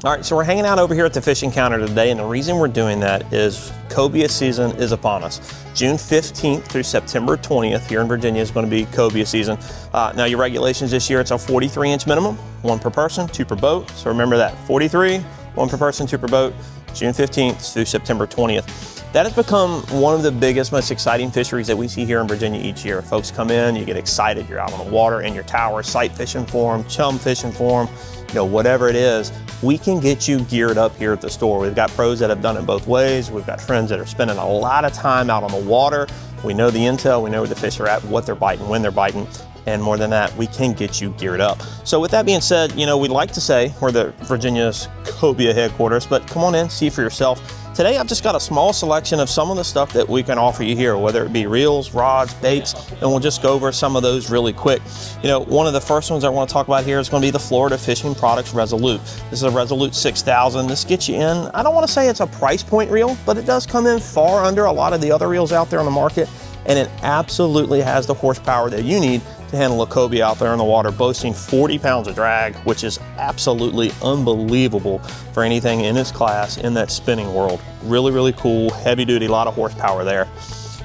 All right, so we're hanging out over here at the fishing counter today, and the reason we're doing that is cobia season is upon us. June 15th through September 20th here in Virginia is going to be cobia season. Now your regulations this year, it's a 43-inch minimum, 1 per person, 2 per boat. So remember that, 43, 1 per person, 2 per boat, June 15th through September 20th. That has become one of the biggest, most exciting fisheries that we see here in Virginia each year. Folks come in, you get excited, you're out on the water in your tower, sight fishing for them, chum fishing for them, you know, whatever it is. We can get you geared up here at the store. We've got pros that have done it both ways. We've got friends that are spending a lot of time out on the water. We know the intel, we know where the fish are at, what they're biting, when they're biting, and more than that, we can get you geared up. So with that being said, you know, we'd like to say we're the Virginia's cobia headquarters, but come on in, see for yourself. Today, I've just got a small selection of some of the stuff that we can offer you here, whether it be reels, rods, baits, and we'll just go over some of those really quick. You know, one of the first ones I want to talk about here is going to be the Florida Fishing Products Resolute. This is a Resolute 6000. This gets you in, I don't want to say it's a price point reel, but it does come in far under a lot of the other reels out there on the market, and it absolutely has the horsepower that you need to handle a cobia out there in the water, boasting 40 pounds of drag, which is absolutely unbelievable for anything in its class in that spinning world. Really, really cool, heavy duty, a lot of horsepower there.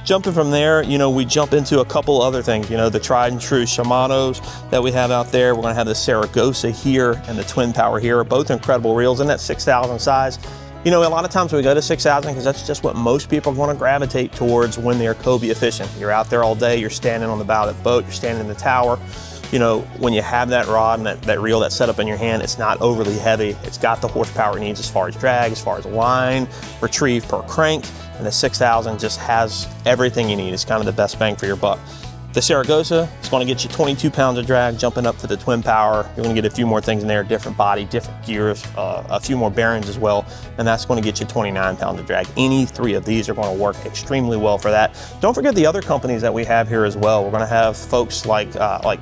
Jumping from there, you know, we jump into a couple other things, you know, the tried and true Shimano's that we have out there. We're gonna have the Saragossa here and the Twin Power here, both incredible reels in that 6,000 size. You know, a lot of times we go to 6,000 because that's just what most people want to gravitate towards when they're cobia fishing. You're out there all day, you're standing on the bow of that boat, you're standing in the tower. You know, when you have that rod and that reel that's set up in your hand, it's not overly heavy. It's got the horsepower it needs as far as drag, as far as line, retrieve per crank, and the 6,000 just has everything you need. It's kind of the best bang for your buck. The Saragossa is going to get you 22 pounds of drag, jumping up to the Twin Power. You're going to get a few more things in there, different body, different gears, a few more bearings as well, and that's going to get you 29 pounds of drag. Any three of these are going to work extremely well for that. Don't forget the other companies that we have here as well. We're going to have folks like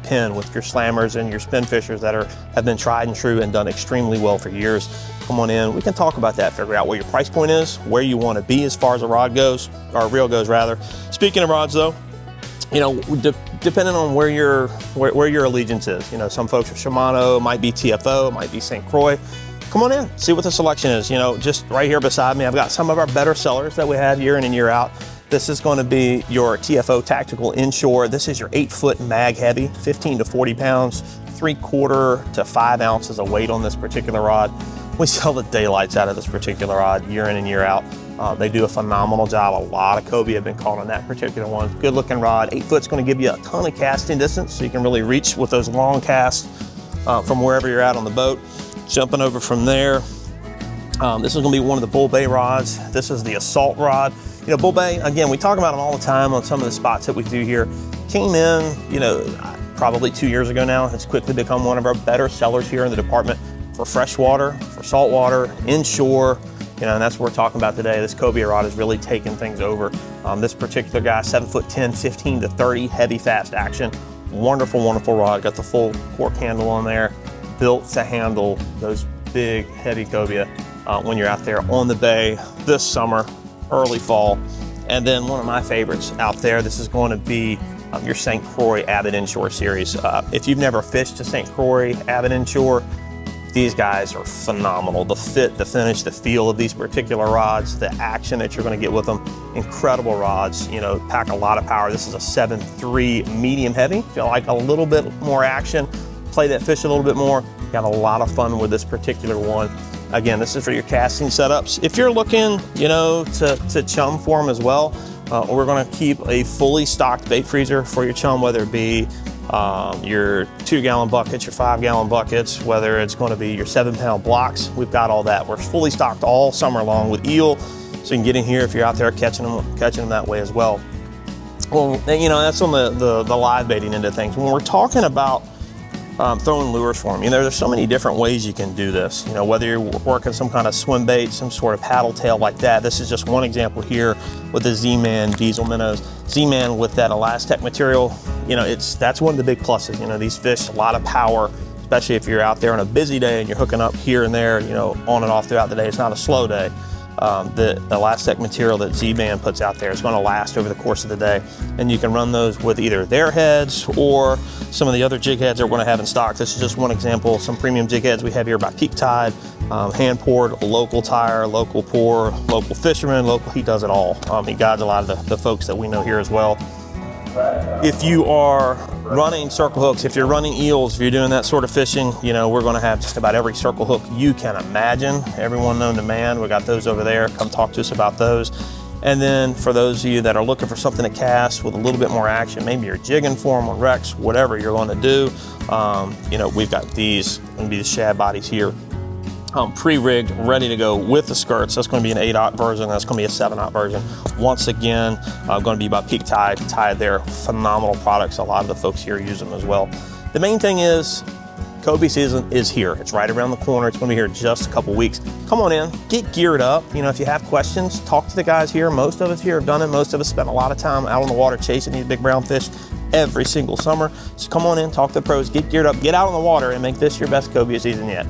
Penn with your slammers and your spin fishers that have been tried and true and done extremely well for years. Come on in, we can talk about that, figure out what your price point is, where you want to be as far as a rod goes, or a reel goes rather. Speaking of rods though, you know, depending on where your allegiance is, you know, some folks are Shimano, might be TFO, might be St. Croix. Come on in, see what the selection is. You know, just right here beside me, I've got some of our better sellers that we have year in and year out. This is going to be your TFO Tactical Inshore. This is your 8-foot mag heavy, 15 to 40 pounds, 3/4 to 5 ounces of weight on this particular rod. We sell the daylights out of this particular rod year in and year out. They do a phenomenal job. A lot of cobia have been caught on that particular one. Good looking rod. 8 foot's going to give you a ton of casting distance, so you can really reach with those long casts from wherever you're at on the boat. Jumping over from there, this is going to be one of the Bull Bay rods. This is the Assault rod. You know, Bull Bay, again, we talk about them all the time on some of the spots that we do here. Came in, you know, probably 2 years ago now. It's quickly become one of our better sellers here in the department for freshwater, for saltwater, inshore. You know, and that's what we're talking about today. This cobia rod is really taking things over. This particular guy, 7'10", 15 to 30, heavy, fast action. Wonderful, wonderful rod. Got the full cork handle on there, built to handle those big, heavy cobia when you're out there on the bay this summer, early fall. And then one of my favorites out there, this is going to be your St. Croix Avid Inshore series. If you've never fished a St. Croix Avid Inshore, these guys are phenomenal. The fit, the finish, the feel of these particular rods, the action that you're going to get with them, incredible rods, you know, pack a lot of power. This is a 7.3 medium heavy. If you like a little bit more action, play that fish a little bit more, got a lot of fun with this particular one. Again, this is for your casting setups. If you're looking, you know, to chum for them as well, we're going to keep a fully stocked bait freezer for your chum, whether it be your 2-gallon buckets, your 5-gallon buckets, whether it's going to be your 7-pound blocks. We've got all that. We're fully stocked all summer long with eel, so you can get in here if you're out there catching them that way as well. Well, you know, that's on the live baiting end of things. When we're talking about throwing lures for them, you know, there's so many different ways you can do this. You know, whether you're working some kind of swim bait, some sort of paddle tail like that. This is just one example here with the Z-Man diesel minnows. Z-Man with that Elastec material, you know, that's one of the big pluses. You know, these fish, a lot of power, especially if you're out there on a busy day and you're hooking up here and there, you know, on and off throughout the day. It's not a slow day. the elastic material that Z-Band puts out there is going to last over the course of the day. And you can run those with either their heads or some of the other jig heads that we're going to have in stock. This is just one example. Some premium jig heads we have here by Peak Tide, hand poured, local tire, local pour, local fisherman, local, he does it all. He guides a lot of the folks that we know here as well. If you are running circle hooks, if you're running eels, if you're doing that sort of fishing, you know, we're going to have just about every circle hook you can imagine. Everyone known to man, we got those over there. Come talk to us about those. And then for those of you that are looking for something to cast with a little bit more action, maybe you're jigging for them or wrecks, whatever you're going to do, you know, we've got these, going to be the shad bodies here. Pre-rigged, ready to go with the skirts. That's going to be an 8/0 version. That's going to be a 7/0 version. Once again, going to be by Peak Tide. They're phenomenal products. A lot of the folks here use them as well. The main thing is, Cobia season is here. It's right around the corner. It's going to be here in just a couple weeks. Come on in, get geared up. You know, if you have questions, talk to the guys here. Most of us here have done it. Most of us spend a lot of time out on the water chasing these big brown fish every single summer. So come on in, talk to the pros, get geared up, get out on the water, and make this your best Cobia season yet.